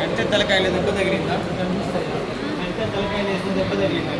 అంటే తలకాయలు దెబ్బ తగిలిందా? అంటే తలకాయలు వేసిన దెబ్బ తగిలిందా?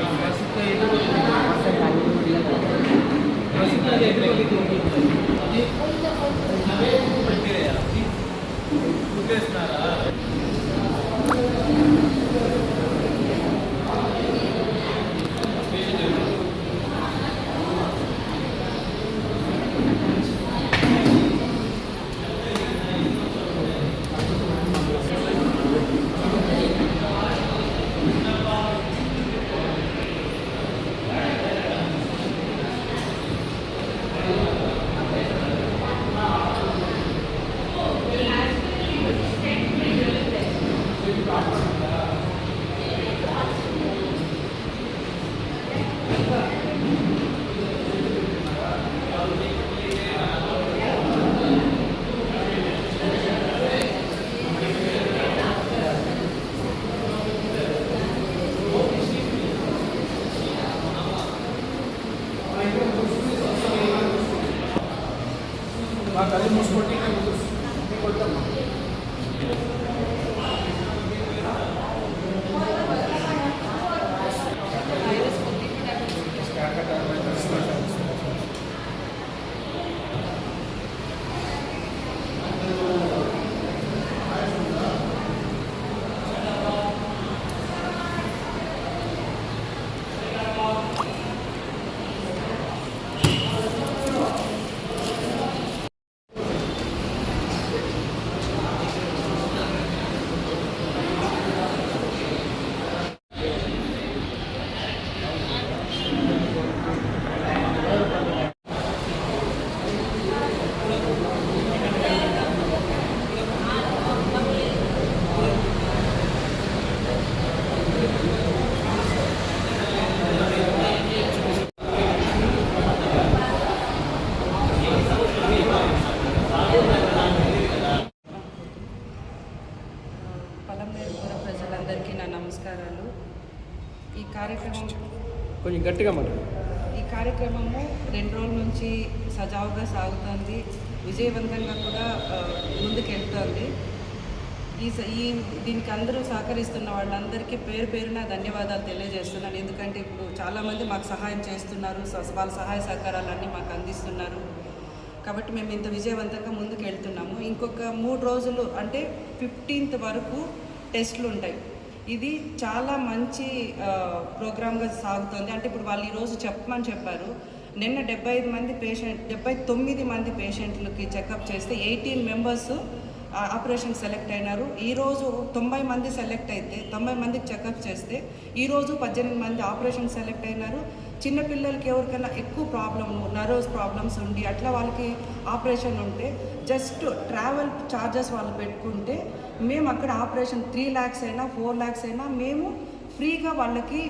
ప్రజలందరికీ నా నమస్కారాలు. ఈ కార్యక్రమం కొంచెం గట్టిగా మాట్లాడు. ఈ కార్యక్రమము 2 రోజుల నుంచి సజావుగా సాగుతోంది, విజయవంతంగా కూడా ముందుకెళ్తోంది. దీనికి అందరూ సహకరిస్తున్న వాళ్ళందరికీ పేరు పేరున ధన్యవాదాలు తెలియజేస్తున్నాను. ఎందుకంటే ఇప్పుడు చాలామంది మాకు సహాయం చేస్తున్నారు, వాళ్ళ సహాయ సహకారాలన్నీ మాకు అందిస్తున్నారు. కాబట్టి మేము ఇంత విజయవంతంగా ముందుకు వెళ్తున్నాము. ఇంకొక 3 రోజులు అంటే 15th వరకు టెస్టులు ఉంటాయి. ఇది చాలా మంచి ప్రోగ్రామ్గా సాగుతుంది. అంటే ఇప్పుడు వాళ్ళు ఈరోజు చెప్పమని చెప్పారు. నిన్న 79 మంది పేషెంట్లకి చెకప్ చేస్తే 18 మెంబర్స్ ఆపరేషన్ సెలెక్ట్ అయినారు. ఈరోజు 90 మంది సెలెక్ట్ అయితే 90 మందికి చెకప్ చేస్తే ఈరోజు 18 మంది ఆపరేషన్ సెలెక్ట్ అయినారు. చిన్నపిల్లలకి ఎవరికైనా ఎక్కువ నర్వస్ ప్రాబ్లమ్స్ ఉండి అట్లా వాళ్ళకి ఆపరేషన్ ఉంటే జస్ట్ ట్రావెల్ ఛార్జెస్ వాళ్ళు పెట్టుకుంటే మేము అక్కడ ఆపరేషన్ 3 lakhs అయినా 4 lakhs అయినా మేము ఫ్రీగా వాళ్ళకి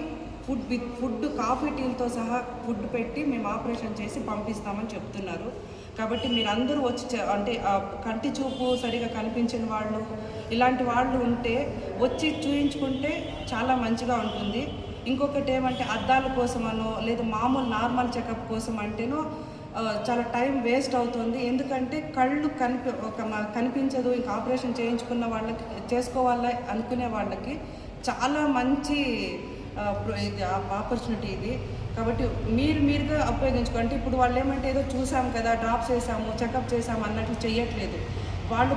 ఫుడ్ కాఫీ టీలతో సహా ఫుడ్ పెట్టి మేము ఆపరేషన్ చేసి పంపిస్తామని చెప్తున్నారు. కాబట్టి మీరందరూ వచ్చి అంటే కంటి చూపు సరిగా కనిపించిన వాళ్ళు ఇలాంటి వాళ్ళు ఉంటే వచ్చి చూయించుకుంటే చాలా మంచిగా ఉంటుంది. ఇంకొకటి ఏమంటే అద్దాల కోసమనో లేదా మామూలు నార్మల్ చెకప్ కోసం అంటేనో చాలా టైం వేస్ట్ అవుతుంది. ఎందుకంటే కళ్ళు కనిపించదు, ఇంకా ఆపరేషన్ చేయించుకున్న వాళ్ళకి చేసుకోవాలి అనుకునే వాళ్ళకి చాలా మంచి ఆపర్చునిటీ ఇది. కాబట్టి మీరుగా ఉపయోగించుకోండి. ఇప్పుడు వాళ్ళు ఏమంటే ఏదో చూసాం కదా, డ్రాప్స్ వేసాము, చెకప్ చేసాము అన్నట్లు చేయట్లేదు. వాళ్ళు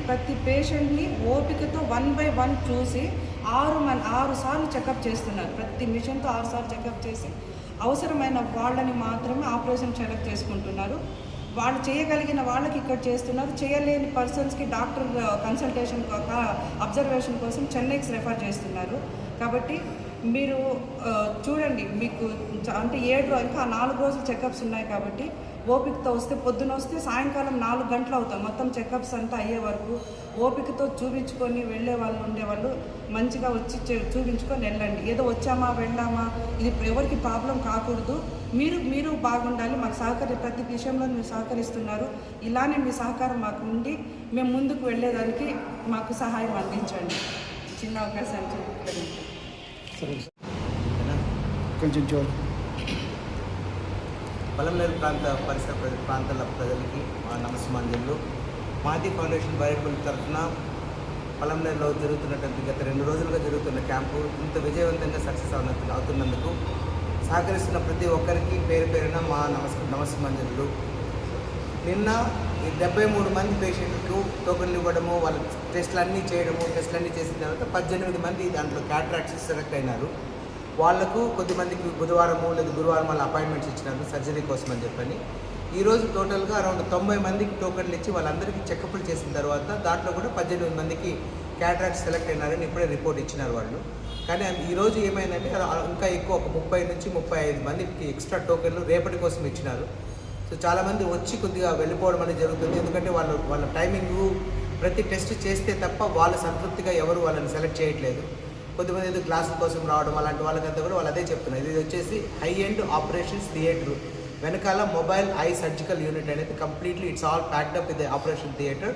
ప్రతి పేషెంట్ని ఓపికతో 1 by 1 చూసి 6 సార్లు చెకప్ చేస్తున్నారు. ప్రతి మిషన్తో 6 సార్లు చెకప్ చేసి అవసరమైన వాళ్ళని మాత్రమే ఆపరేషన్ సెలెక్ట్ చేసుకుంటున్నారు. వాళ్ళు చేయగలిగిన వాళ్ళకి ఇక్కడ చేస్తున్నారు. చేయలేని పర్సన్స్కి డాక్టర్ కన్సల్టేషన్ అబ్జర్వేషన్ కోసం చెన్నైకి రెఫర్ చేస్తున్నారు. కాబట్టి మీరు చూడండి, మీకు అంటే 7 ఇంకా 4 రోజులు చెకప్స్ ఉన్నాయి. కాబట్టి ఓపికతో వస్తే, పొద్దున వస్తే సాయంకాలం 4 గంటలు అవుతాం మొత్తం చెకప్స్ అంతా అయ్యే వరకు. ఓపికతో చూపించుకొని వెళ్ళే వాళ్ళు ఉండేవాళ్ళు మంచిగా వచ్చి చూపించుకొని వెళ్ళండి. ఏదో వచ్చామా వెళ్ళామా ఇది ఎవరికి ప్రాబ్లం కాకూడదు. మీరు బాగుండాలి. మాకు ప్రతి విషయంలో మీరు సహకరిస్తున్నారు. ఇలానే మీ సహకారం మాకు ఉండి మేము ముందుకు వెళ్ళేదానికి మాకు సహాయం అందించండి. చిన్న అవకాశాన్ని కొంచెం చూడండి. పలంనేరు పరిసర ప్రాంతాల ప్రజలకి మా నమస్మాంజలు. మాది ఫౌండేషన్ బైరబుల్ తరఫున పలంనేరులో జరుగుతున్నటువంటి గత 2 రోజులుగా జరుగుతున్న క్యాంపు ఇంత విజయవంతంగా సక్సెస్ అవుతున్నందుకు సహకరిస్తున్న ప్రతి ఒక్కరికి పేరు పేరున మా నమస్మాంజలు. నిన్న 73 మంది పేషెంట్లకు టోకన్లు ఇవ్వడము, వాళ్ళ టెస్టులన్నీ చేసిన తర్వాత 18 మంది దాంట్లో క్యాట్రాక్ట్స్ సెలెక్ట్ అయినారు. వాళ్లకు కొద్దిమందికి బుధవారము లేదా గురువారం వాళ్ళ అపాయింట్మెంట్స్ ఇచ్చినారు సర్జరీ కోసం అని చెప్పని. ఈరోజు టోటల్గా అరౌండ్ 90 మందికి టోకన్లు ఇచ్చి వాళ్ళందరికీ చెకప్లు చేసిన తర్వాత దాంట్లో కూడా 18 మందికి క్యాట్రాక్ట్స్ సెలెక్ట్ అయినారని ఇప్పుడే రిపోర్ట్ ఇచ్చినారు వాళ్ళు. కానీ ఈరోజు ఏమైందంటే ఇంకా ఎక్కువ ఒక 30 నుంచి 35 మందికి ఎక్స్ట్రా టోకన్లు రేపటి కోసం ఇచ్చినారు. సో చాలామంది వచ్చి కొద్దిగా వెళ్ళిపోవడం అనేది జరుగుతుంది. ఎందుకంటే వాళ్ళ టైమింగు ప్రతి టెస్ట్ చేస్తే తప్ప వాళ్ళు సంతృప్తిగా ఎవరు వాళ్ళని సెలెక్ట్ చేయట్లేదు. కొద్దిమంది ఏదో క్లాసుల కోసం రావడం అలాంటి వాళ్ళకంతా కూడా వాళ్ళు అదే చెప్తున్నారు. ఇది వచ్చేసి హై ఎండ్ ఆపరేషన్స్ థియేటర్, వెనకాల మొబైల్ ఐ సర్జికల్ యూనిట్ అనేది completely it's all packed up with operation theatre.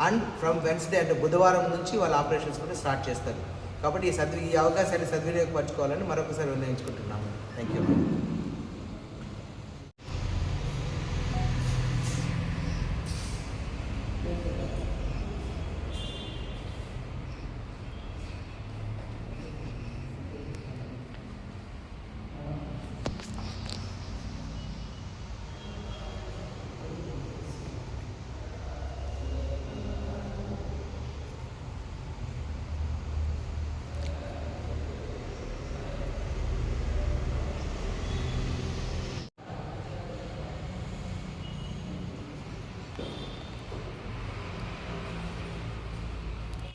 And from Wednesday అంటే బుధవారం నుంచి వాళ్ళ ఆపరేషన్స్ కూడా స్టార్ట్ చేస్తారు. కాబట్టి ఈ అవకాశాన్ని సద్వినియోగపరచుకోవాలని మరొకసారి నిర్ణయించుకుంటున్నాము. Thank you.